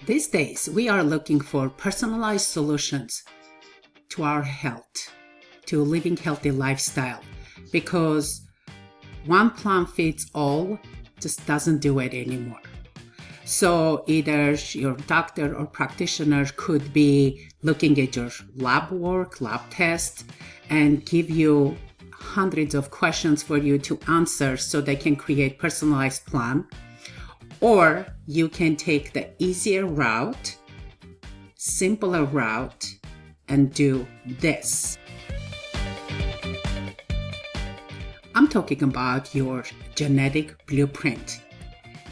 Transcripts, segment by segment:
These days, we are looking for personalized solutions to our health, to living healthy lifestyle, because one plan fits all just doesn't do it anymore. So either your doctor or practitioner could be looking at your lab work, lab test, and give you hundreds of questions for you to answer so they can create personalized plan. Or you can take the easier route, simpler route, and do this. I'm talking about your genetic blueprint,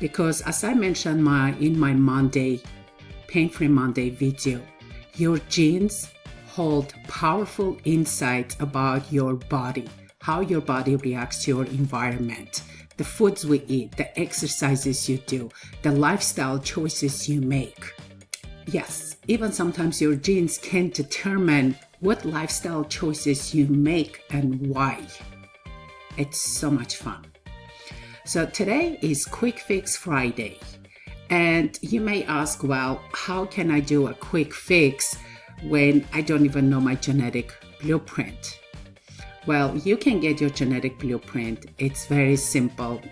because as I mentioned in my Monday, Pain-Free Monday video, your genes hold powerful insights about your body, how your body reacts to your environment, the foods we eat, the exercises you do, the lifestyle choices you make. Yes, even sometimes your genes can determine what lifestyle choices you make and why. It's so much fun. So today is Quick Fix Friday. And you may ask, well, how can I do a quick fix when I don't even know my genetic blueprint? Well, you can get your genetic blueprint. It's very simple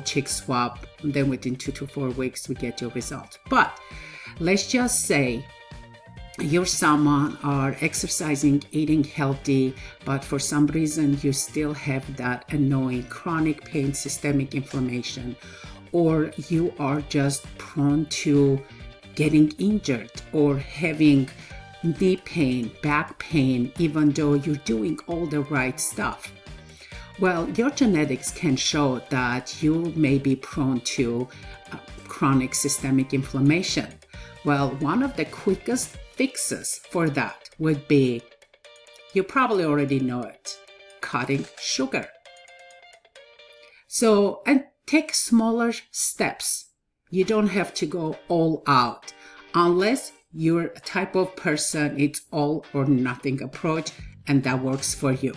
cheek swab. And then within 2 to 4 weeks, we get your result. But let's just say you're someone are exercising, eating healthy, but for some reason you still have that annoying chronic pain, systemic inflammation, or you are just prone to getting injured or having knee pain, back pain, even though you're doing all the right stuff. Well, your genetics can show that you may be prone to chronic systemic inflammation. Well, one of the quickest fixes for that would be, you probably already know it, cutting sugar. So, and take smaller steps. You don't have to go all out unless you're a type of person, it's all or nothing approach, and that works for you.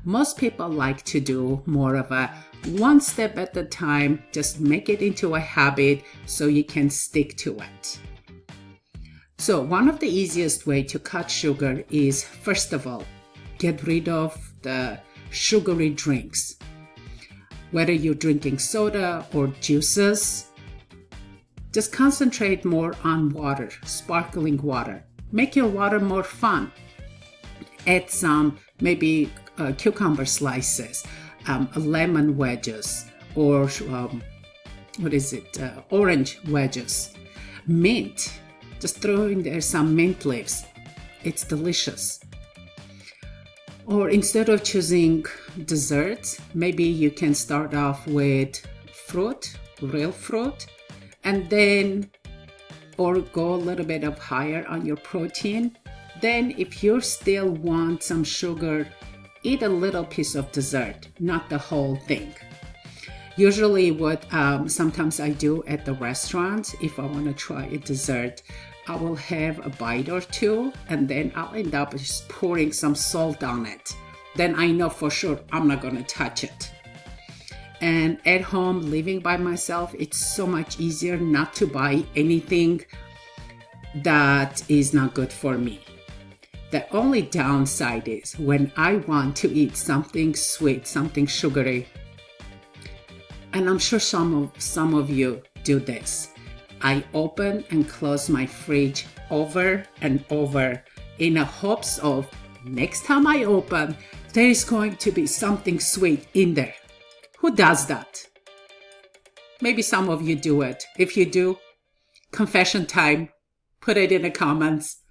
Most people like to do more of a one step at a time, just make it into a habit so you can stick to it. So one of the easiest way to cut sugar is, first of all, get rid of the sugary drinks. Whether you're drinking soda or juices, just concentrate more on water, sparkling water. Make your water more fun. Add some maybe cucumber slices, lemon wedges, or orange wedges. Mint. Just throw in there some mint leaves. It's delicious. Or instead of choosing desserts, maybe you can start off with fruit, real fruit, and then, or go a little bit up higher on your protein. Then if you still want some sugar, eat a little piece of dessert, not the whole thing. Usually what sometimes I do at the restaurant, if I want to try a dessert, I will have a bite or two, and then I'll end up just pouring some salt on it. Then I know for sure I'm not going to touch it. And at home, living by myself, it's so much easier not to buy anything that is not good for me. The only downside is when I want to eat something sweet, something sugary, and I'm sure some of you do this. I open and close my fridge over and over in the hopes of next time I open, there is going to be something sweet in there. Who does that? Maybe some of you do it. If you do, confession time, put it in the comments.